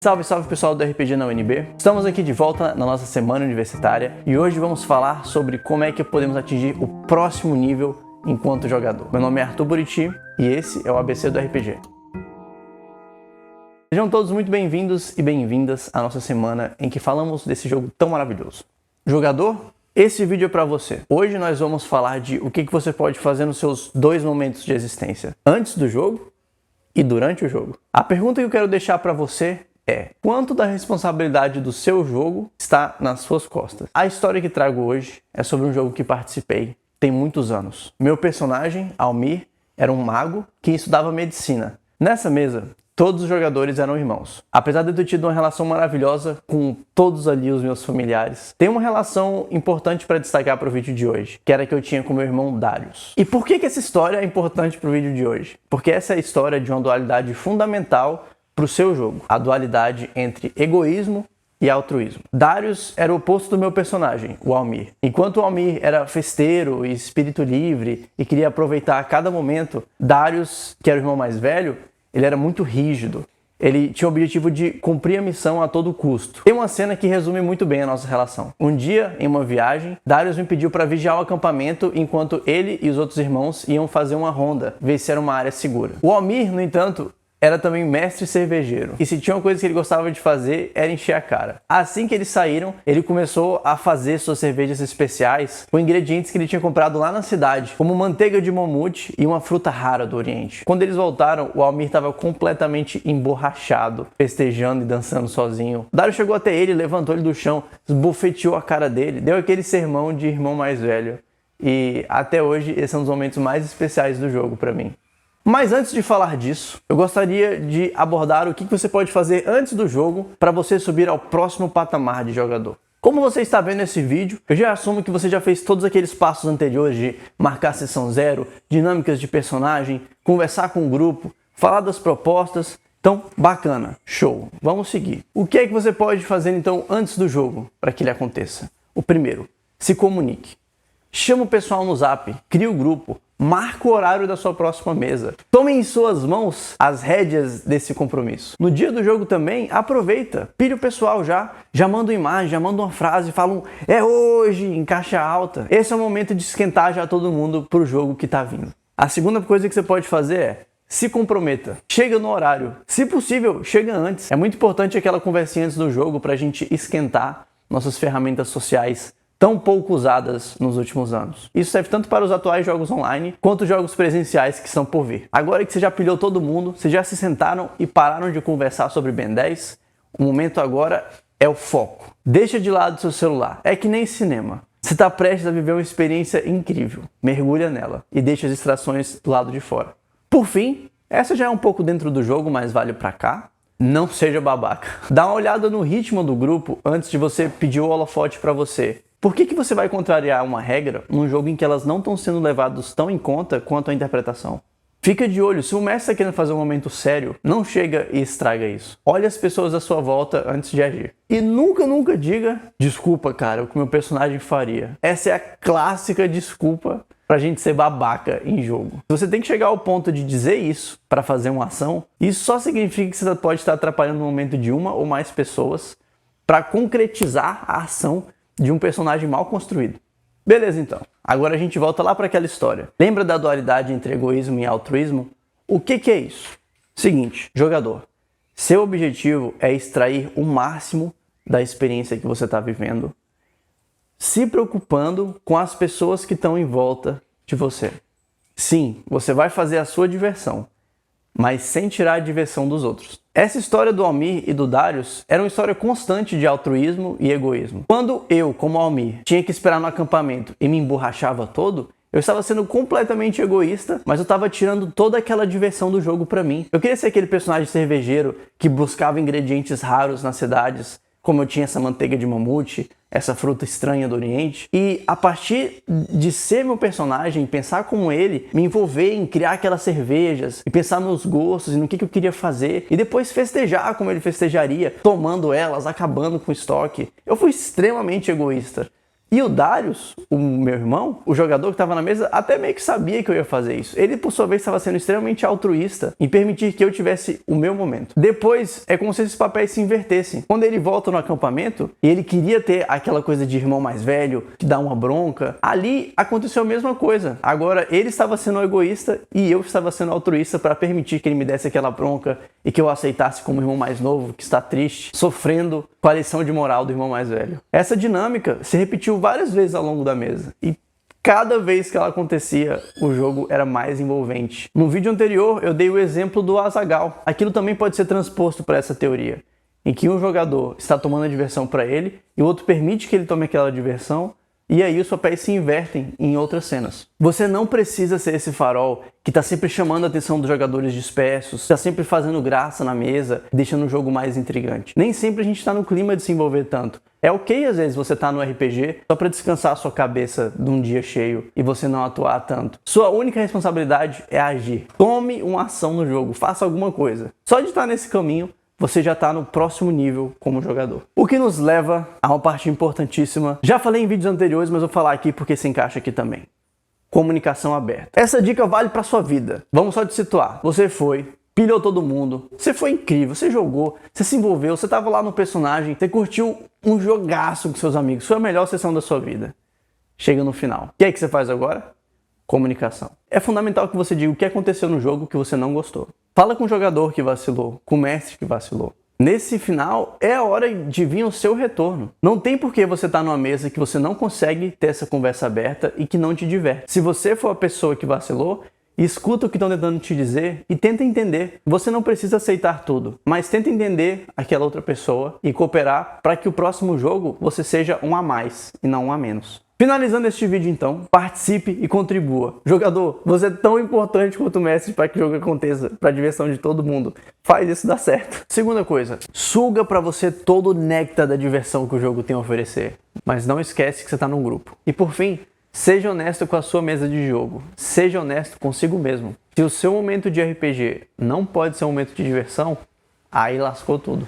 Salve, salve pessoal do RPG na UNB. Estamos aqui de volta na nossa semana universitária e hoje vamos falar sobre como é que podemos atingir o próximo nível enquanto jogador. Meu nome é Arthur Buriti e esse é o ABC do RPG. Sejam todos muito bem-vindos e bem-vindas à nossa semana em que falamos desse jogo tão maravilhoso. Jogador, esse vídeo é para você. Hoje nós vamos falar de o que você pode fazer nos seus dois momentos de existência, antes do jogo e durante o jogo. A pergunta que eu quero deixar para você é: quanto da responsabilidade do seu jogo está nas suas costas? A história que trago hoje é sobre um jogo que participei tem muitos anos. Meu personagem, Almir, era um mago que estudava medicina. Nessa mesa, todos os jogadores eram irmãos. Apesar de eu ter tido uma relação maravilhosa com todos ali os meus familiares, tem uma relação importante para destacar para o vídeo de hoje, que era a que eu tinha com meu irmão Darius. E por que essa história é importante para o vídeo de hoje? Porque essa é a história de uma dualidade fundamental para o seu jogo, a dualidade entre egoísmo e altruísmo. Darius era o oposto do meu personagem, o Almir. Enquanto o Almir era festeiro e espírito livre e queria aproveitar cada momento, Darius, que era o irmão mais velho, ele era muito rígido. Ele tinha o objetivo de cumprir a missão a todo custo. Tem uma cena que resume muito bem a nossa relação. Um dia, em uma viagem, Darius me pediu para vigiar o acampamento enquanto ele e os outros irmãos iam fazer uma ronda, ver se era uma área segura. O Almir, no entanto, era também mestre cervejeiro. E se tinha uma coisa que ele gostava de fazer, era encher a cara. Assim que eles saíram, ele começou a fazer suas cervejas especiais com ingredientes que ele tinha comprado lá na cidade, como manteiga de mamute e uma fruta rara do Oriente. Quando eles voltaram, o Almir estava completamente emborrachado, festejando e dançando sozinho. Darius chegou até ele, levantou ele do chão, esbofeteou a cara dele, deu aquele sermão de irmão mais velho. E até hoje, esse é um dos momentos mais especiais do jogo para mim. Mas antes de falar disso, eu gostaria de abordar o que você pode fazer antes do jogo para você subir ao próximo patamar de jogador. Como você está vendo esse vídeo, eu já assumo que você já fez todos aqueles passos anteriores de marcar sessão zero, dinâmicas de personagem, conversar com o grupo, falar das propostas. Então, bacana, show, vamos seguir. O que é que você pode fazer então antes do jogo para que ele aconteça? O primeiro, se comunique. Chama o pessoal no Zap, cria o grupo, marca o horário da sua próxima mesa. Tome em suas mãos as rédeas desse compromisso. No dia do jogo também, aproveita, pilha o pessoal já manda uma imagem, já manda uma frase, fala um "é hoje" em caixa alta. Esse é o momento de esquentar já todo mundo pro jogo que tá vindo. A segunda coisa que você pode fazer é: se comprometa. Chega no horário. Se possível, chega antes. É muito importante aquela conversinha antes do jogo pra gente esquentar nossas ferramentas sociais tão pouco usadas nos últimos anos. Isso serve tanto para os atuais jogos online, quanto os jogos presenciais que estão por vir. Agora que você já pilhou todo mundo, vocês já se sentaram e pararam de conversar sobre Ben 10, o momento agora é o foco. Deixa de lado seu celular. É que nem cinema. Você está prestes a viver uma experiência incrível. Mergulha nela e deixa as distrações do lado de fora. Por fim, essa já é um pouco dentro do jogo, mas vale pra cá. Não seja babaca. Dá uma olhada no ritmo do grupo antes de você pedir o holofote para você. Por que você vai contrariar uma regra num jogo em que elas não estão sendo levadas tão em conta quanto a interpretação? Fica de olho, se o mestre está querendo fazer um momento sério, não chega e estraga isso. Olhe as pessoas à sua volta antes de agir. E nunca diga: desculpa, cara, o que meu personagem faria. Essa é a clássica desculpa pra gente ser babaca em jogo. Você tem que chegar ao ponto de dizer isso para fazer uma ação. Isso só significa que você pode estar atrapalhando o momento de uma ou mais pessoas para concretizar a ação de um personagem mal construído. Beleza, então. Agora a gente volta lá para aquela história. Lembra da dualidade entre egoísmo e altruísmo? O que é isso? Seguinte, jogador. Seu objetivo é extrair o máximo da experiência que você está vivendo, se preocupando com as pessoas que estão em volta de você. Sim, você vai fazer a sua diversão, mas sem tirar a diversão dos outros. Essa história do Almir e do Darius era uma história constante de altruísmo e egoísmo. Quando eu, como Almir, tinha que esperar no acampamento e me emborrachava todo, eu estava sendo completamente egoísta, mas eu estava tirando toda aquela diversão do jogo pra mim. Eu queria ser aquele personagem cervejeiro que buscava ingredientes raros nas cidades, como eu tinha essa manteiga de mamute, essa fruta estranha do Oriente. E a partir de ser meu personagem, pensar como ele, me envolver em criar aquelas cervejas, e pensar nos gostos e no que eu queria fazer, e depois festejar como ele festejaria, tomando elas, acabando com o estoque. Eu fui extremamente egoísta. E o Darius, o meu irmão, o jogador que estava na mesa, até meio que sabia que eu ia fazer isso. Ele, por sua vez, estava sendo extremamente altruísta em permitir que eu tivesse o meu momento. Depois, é como se esses papéis se invertessem. Quando ele volta no acampamento, e ele queria ter aquela coisa de irmão mais velho, que dá uma bronca, ali aconteceu a mesma coisa. Agora, ele estava sendo egoísta e eu estava sendo altruísta para permitir que ele me desse aquela bronca e que eu aceitasse como irmão mais novo, que está triste, sofrendo com a lição de moral do irmão mais velho. Essa dinâmica se repetiu várias vezes ao longo da mesa e cada vez que ela acontecia, o jogo era mais envolvente. No vídeo anterior, eu dei o exemplo do Azaghal. Aquilo também pode ser transposto para essa teoria, em que um jogador está tomando a diversão para ele e o outro permite que ele tome aquela diversão, e aí os papéis se invertem em outras cenas. Você não precisa ser esse farol que está sempre chamando a atenção dos jogadores dispersos, está sempre fazendo graça na mesa, deixando o jogo mais intrigante. Nem sempre a gente está no clima de se envolver tanto. É ok às vezes você tá no RPG só para descansar a sua cabeça de um dia cheio e você não atuar tanto. Sua única responsabilidade é agir. Tome uma ação no jogo, faça alguma coisa. Só de estar nesse caminho, você já está no próximo nível como jogador. O que nos leva a uma parte importantíssima. Já falei em vídeos anteriores, mas vou falar aqui porque se encaixa aqui também. Comunicação aberta. Essa dica vale para sua vida. Vamos só te situar. Você pilhou todo mundo, você foi incrível, você jogou, você se envolveu, você estava lá no personagem, você curtiu um jogaço com seus amigos, foi a melhor sessão da sua vida. Chega no final. O que é que você faz agora? Comunicação. É fundamental que você diga o que aconteceu no jogo que você não gostou. Fala com o jogador que vacilou, com o mestre que vacilou. Nesse final, é a hora de vir o seu retorno. Não tem por que você estar numa mesa que você não consegue ter essa conversa aberta e que não te diverte. Se você for a pessoa que vacilou, escuta o que estão tentando te dizer e tenta entender. Você não precisa aceitar tudo, mas tenta entender aquela outra pessoa e cooperar para que o próximo jogo você seja um a mais e não um a menos. Finalizando este vídeo então, participe e contribua. Jogador, você é tão importante quanto o mestre para que o jogo aconteça, para a diversão de todo mundo. Faz isso dar certo. Segunda coisa, suga para você todo o néctar da diversão que o jogo tem a oferecer, mas não esquece que você está num grupo. E por fim, seja honesto com a sua mesa de jogo. Seja honesto consigo mesmo. Se o seu momento de RPG não pode ser um momento de diversão, aí lascou tudo.